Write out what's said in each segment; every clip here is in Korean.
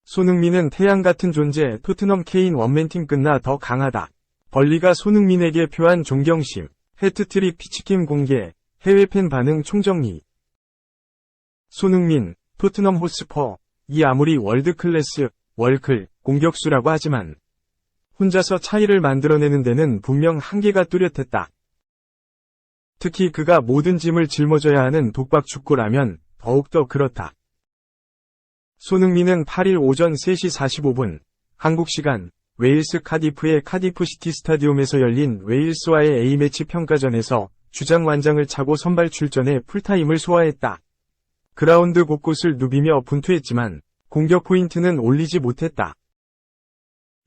손흥민은 태양 같은 존재. 토트넘 케인 원맨팀 끝나 더 강하다. 벌리가 손흥민에게 표한 존경심. 해트트릭 피치캠 공개. 해외 팬 반응 총정리. 손흥민, 토트넘 호스퍼. 이 아무리 월드클래스, 월클, 공격수라고 하지만 혼자서 차이를 만들어내는 데는 분명 한계가 뚜렷했다. 특히 그가 모든 짐을 짊어져야 하는 독박 축구라면 더욱더 그렇다. 손흥민은 8일 오전 3시 45분, 한국 시간, 웨일스 카디프의 카디프 시티 스타디움에서 열린 웨일스와의 A매치 평가전에서 주장 완장을 차고 선발 출전해 풀타임을 소화했다. 그라운드 곳곳을 누비며 분투했지만 공격 포인트는 올리지 못했다.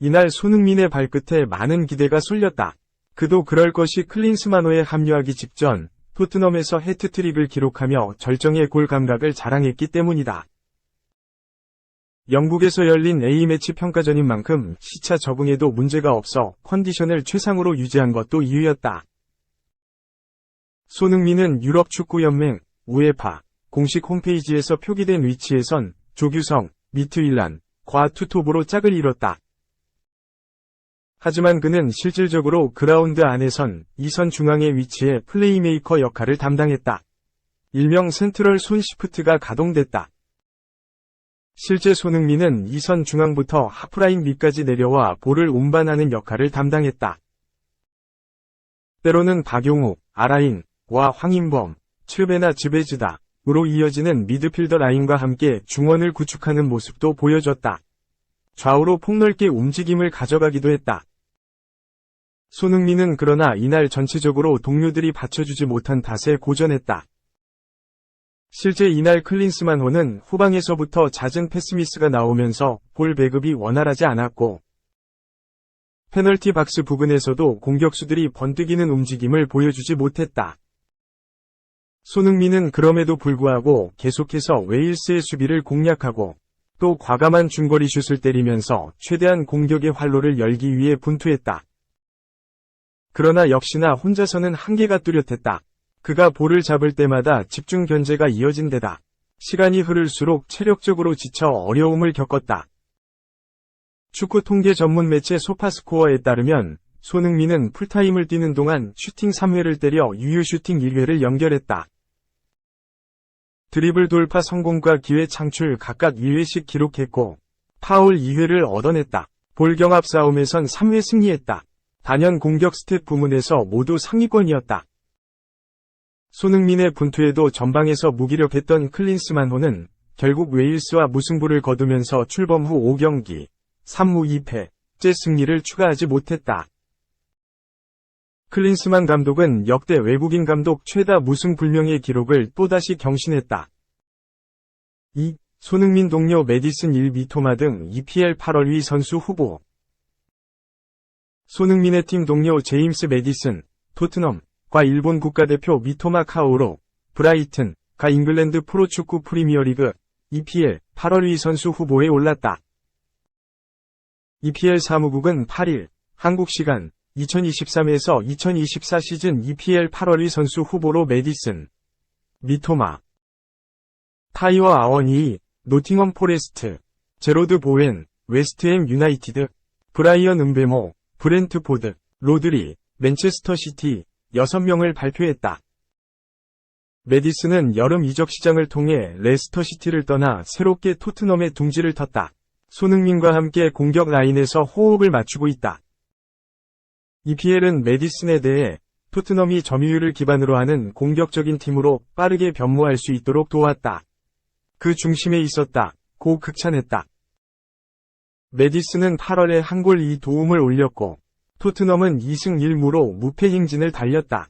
이날 손흥민의 발끝에 많은 기대가 쏠렸다. 그도 그럴 것이. 클린스만호에 합류하기 직전 토트넘에서 해트트릭을 기록하며 절정의 골 감각을 자랑했기 때문이다. 영국에서 열린 A매치 평가전인 만큼 시차 적응에도 문제가 없어 컨디션을 최상으로 유지한 것도 이유였다. 손흥민은 유럽축구연맹 우에파 공식 홈페이지에서 표기된 위치에선 조규성, 미트윌란, 과 투톱으로 짝을 이뤘다. 하지만 그는 실질적으로 그라운드 안에선 2선 중앙의 위치에 플레이메이커 역할을 담당했다. 일명 센트럴 손 시프트가 가동됐다. 실제 손흥민은 2선 중앙부터 하프라인 밑까지 내려와 볼을 운반하는 역할을 담당했다. 때로는 박용욱, 아라인과 황인범, 츠베나 즈베즈다으로 이어지는 미드필더 라인과 함께 중원을 구축하는 모습도 보여줬다. 좌우로 폭넓게 움직임을 가져가기도 했다. 손흥민은 그러나 이날 전체적으로 동료들이 받쳐주지 못한 탓에 고전했다. 실제 이날 클린스만호는 후방에서부터 잦은 패스미스가 나오면서 볼 배급이 원활하지 않았고 페널티 박스 부근에서도 공격수들이 번뜩이는 움직임을 보여주지 못했다. 손흥민은 그럼에도 불구하고 계속해서 웨일스의 수비를 공략하고 또 과감한 중거리 슛을 때리면서 최대한 공격의 활로를 열기 위해 분투했다. 그러나 역시나 혼자서는 한계가 뚜렷했다. 그가 볼을 잡을 때마다 집중 견제가 이어진 데다 시간이 흐를수록 체력적으로 지쳐 어려움을 겪었다. 축구 통계 전문 매체 소파스코어에 따르면 손흥민은 풀타임을 뛰는 동안 슈팅 3회를 때려 유효 슈팅 1회를 연결했다. 드리블 돌파 성공과 기회 창출 각각 1회씩 기록했고 파울 2회를 얻어냈다. 볼 경합 싸움에선 3회 승리했다. 단연 공격 스탯 부문에서 모두 상위권이었다. 손흥민의 분투에도 전방에서 무기력했던 클린스만호는 결국 웨일스와 무승부를 거두면서 출범 후 5경기 3무 2패째 승리를 추가하지 못했다. 클린스만 감독은 역대 외국인 감독 최다 무승불명의 기록을 또다시 경신했다. 2. 손흥민 동료 메디슨 1 미토마 등 EPL 8월 위 선수 후보. 손흥민의 팀 동료 제임스 메디슨, 토트넘, 과 일본 국가대표 미토마 카오로, 브라이튼, 가 잉글랜드 프로축구 프리미어리그, EPL 8월 위 선수 후보에 올랐다. EPL 사무국은 8일, 한국 시간, 2023에서 2024 시즌 EPL 8월 위 선수 후보로 메디슨, 미토마, 타이워 아워니, 노팅엄 포레스트, 제로드 보웬, 웨스트햄 유나이티드, 브라이언 음베모, 브렌트포드, 로드리, 맨체스터 시티, 6명을 발표했다. 메디슨은 여름 이적 시장을 통해 레스터 시티를 떠나 새롭게 토트넘에 둥지를 텄다. 손흥민과 함께 공격 라인에서 호흡을 맞추고 있다. EPL은 메디슨에 대해 토트넘이 점유율을 기반으로 하는 공격적인 팀으로 빠르게 변모할 수 있도록 도왔다. 그 중심에 있었다. 고 극찬했다. 메디슨은 8월에 한 골 2도움을 올렸고 토트넘은 2승 1무로 무패 행진을 달렸다.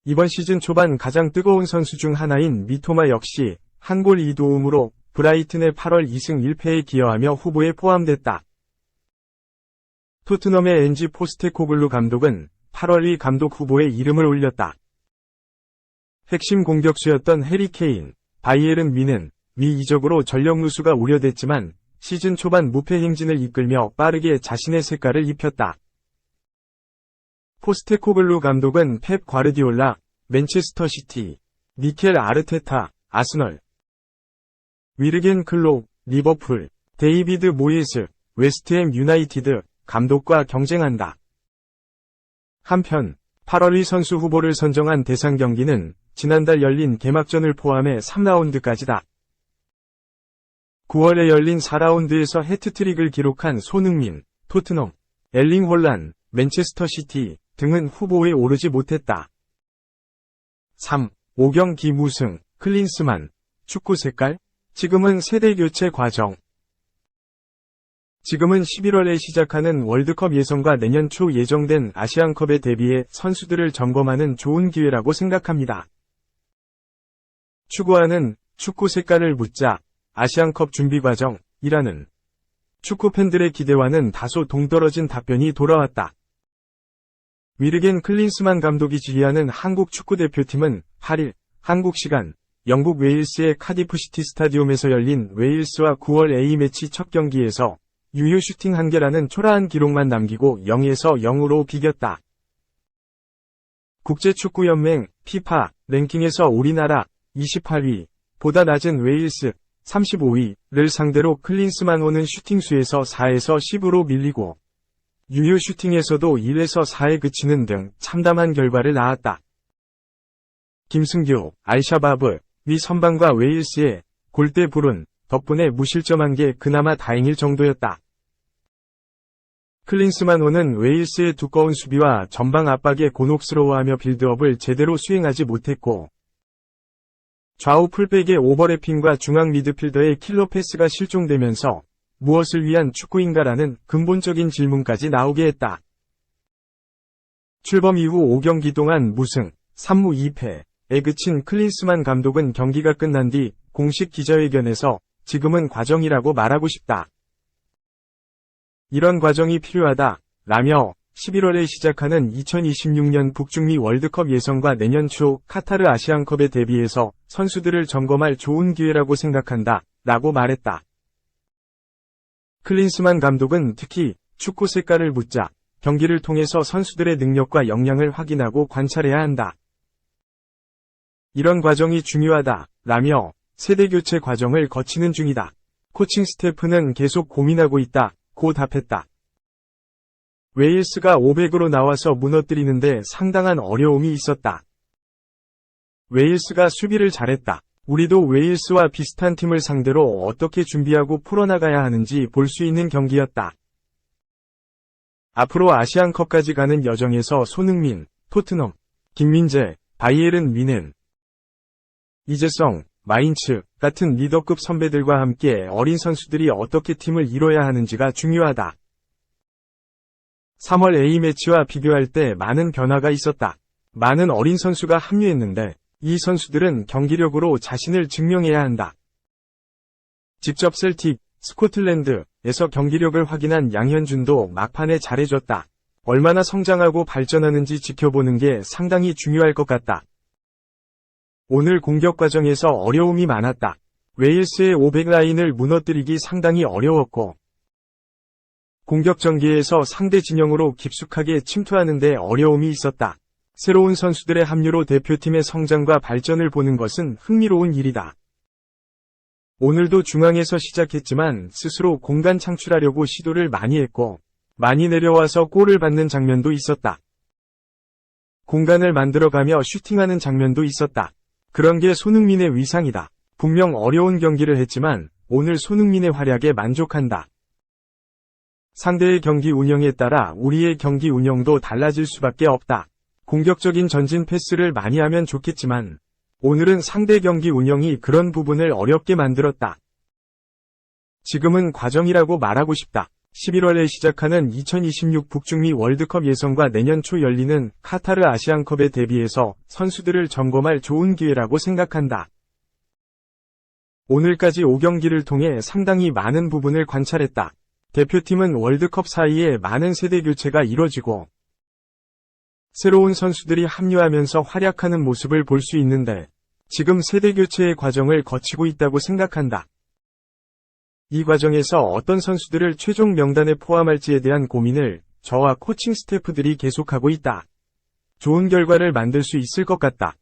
이번 시즌 초반 가장 뜨거운 선수 중 하나인 미토마 역시 한 골 2도움으로 브라이튼의 8월 2승 1패에 기여하며 후보에 포함됐다. 토트넘의 엔지 포스테코글루 감독은 8월 위 감독 후보에 이름을 올렸다. 핵심 공격수였던 해리 케인, 바이에른 미는 위 이적으로 전력 누수가 우려됐지만 시즌 초반 무패 행진을 이끌며 빠르게 자신의 색깔을 입혔다. 포스테코글루 감독은 펩 과르디올라, 맨체스터 시티, 미켈 아르테타, 아스널, 위르겐 클롭, 리버풀, 데이비드 모예스, 웨스트햄 유나이티드, 감독과 경쟁한다. 한편 8월 선수 후보를 선정한 대상 경기는 지난달 열린 개막전을 포함해 3라운드까지다. 9월에 열린 4라운드에서 해트트릭을 기록한 손흥민, 토트넘, 엘링 홀란, 맨체스터 시티 등은 후보에 오르지 못했다. 3. 오경기 무승, 클린스만, 축구 색깔? 지금은 세대 교체 과정. 지금은 11월에 시작하는 월드컵 예선과 내년 초 예정된 아시안컵에 대비해 선수들을 점검하는 좋은 기회라고 생각합니다. 추구하는 축구 색깔을 묻자 아시안컵 준비 과정이라는 축구 팬들의 기대와는 다소 동떨어진 답변이 돌아왔다. 위르겐 클린스만 감독이 지휘하는 한국 축구대표팀은 8일 한국 시간 영국 웨일스의 카디프시티 스타디움에서 열린 웨일스와 9월 A매치 첫 경기에서 유효 슈팅 1개라는 초라한 기록만 남기고 0에서 0으로 비겼다. 국제축구연맹 FIFA 랭킹에서 우리나라 28위, 보다 낮은 웨일스 35위를 상대로 클린스만호는 슈팅수에서 4에서 10으로 밀리고 유효 슈팅에서도 1에서 4에 그치는 등 참담한 결과를 낳았다. 김승규, 알샤바브, 위 선방과 웨일스의 골대불은 덕분에 무실점한 게 그나마 다행일 정도였다. 클린스만호는 웨일스의 두꺼운 수비와 전방 압박에 곤혹스러워하며 빌드업을 제대로 수행하지 못했고 좌우 풀백의 오버래핑과 중앙 미드필더의 킬러 패스가 실종되면서 무엇을 위한 축구인가라는 근본적인 질문까지 나오게 했다. 출범 이후 5경기 동안 무승, 3무 2패에 그친 클린스만 감독은 경기가 끝난 뒤 공식 기자회견에서 지금은 과정이라고 말하고 싶다. 이런 과정이 필요하다 라며 11월에 시작하는 2026년 북중미 월드컵 예선과 내년 초 카타르 아시안컵에 대비해서 선수들을 점검할 좋은 기회라고 생각한다 라고 말했다. 클린스만 감독은 특히 축구 색깔을 묻자 경기를 통해서 선수들의 능력과 역량을 확인하고 관찰해야 한다. 이런 과정이 중요하다 라며 세대교체 과정을 거치는 중이다. 코칭 스태프는 계속 고민하고 있다 고 답했다. 웨일스가 500으로 나와서 무너뜨리는데 상당한 어려움이 있었다. 웨일스가 수비를 잘했다. 우리도 웨일스와 비슷한 팀을 상대로 어떻게 준비하고 풀어나가야 하는지 볼 수 있는 경기였다. 앞으로 아시안컵까지 가는 여정에서 손흥민, 토트넘, 김민재, 바이에른 뮌헨, 이재성, 마인츠 같은 리더급 선배들과 함께 어린 선수들이 어떻게 팀을 이뤄야 하는지가 중요하다. 3월 A매치와 비교할 때 많은 변화가 있었다. 많은 어린 선수가 합류했는데 이 선수들은 경기력으로 자신을 증명해야 한다. 직접 셀틱, 스코틀랜드에서 경기력을 확인한 양현준도 막판에 잘해줬다. 얼마나 성장하고 발전하는지 지켜보는 게 상당히 중요할 것 같다. 오늘 공격 과정에서 어려움이 많았다. 웨일스의 500 라인을 무너뜨리기 상당히 어려웠고 공격 전개에서 상대 진영으로 깊숙하게 침투하는 데 어려움이 있었다. 새로운 선수들의 합류로 대표팀의 성장과 발전을 보는 것은 흥미로운 일이다. 오늘도 중앙에서 시작했지만 스스로 공간 창출하려고 시도를 많이 했고 많이 내려와서 골을 받는 장면도 있었다. 공간을 만들어가며 슈팅하는 장면도 있었다. 그런 게 손흥민의 위상이다. 분명 어려운 경기를 했지만 오늘 손흥민의 활약에 만족한다. 상대의 경기 운영에 따라 우리의 경기 운영도 달라질 수밖에 없다. 공격적인 전진 패스를 많이 하면 좋겠지만 오늘은 상대 경기 운영이 그런 부분을 어렵게 만들었다. 지금은 과정이라고 말하고 싶다. 11월에 시작하는 2026 북중미 월드컵 예선과 내년 초 열리는 카타르 아시안컵에 대비해서 선수들을 점검할 좋은 기회라고 생각한다. 오늘까지 5경기를 통해 상당히 많은 부분을 관찰했다. 대표팀은 월드컵 사이에 많은 세대 교체가 이뤄지고 새로운 선수들이 합류하면서 활약하는 모습을 볼 수 있는데 지금 세대 교체의 과정을 거치고 있다고 생각한다. 이 과정에서 어떤 선수들을 최종 명단에 포함할지에 대한 고민을 저와 코칭 스태프들이 계속하고 있다. 좋은 결과를 만들 수 있을 것 같다.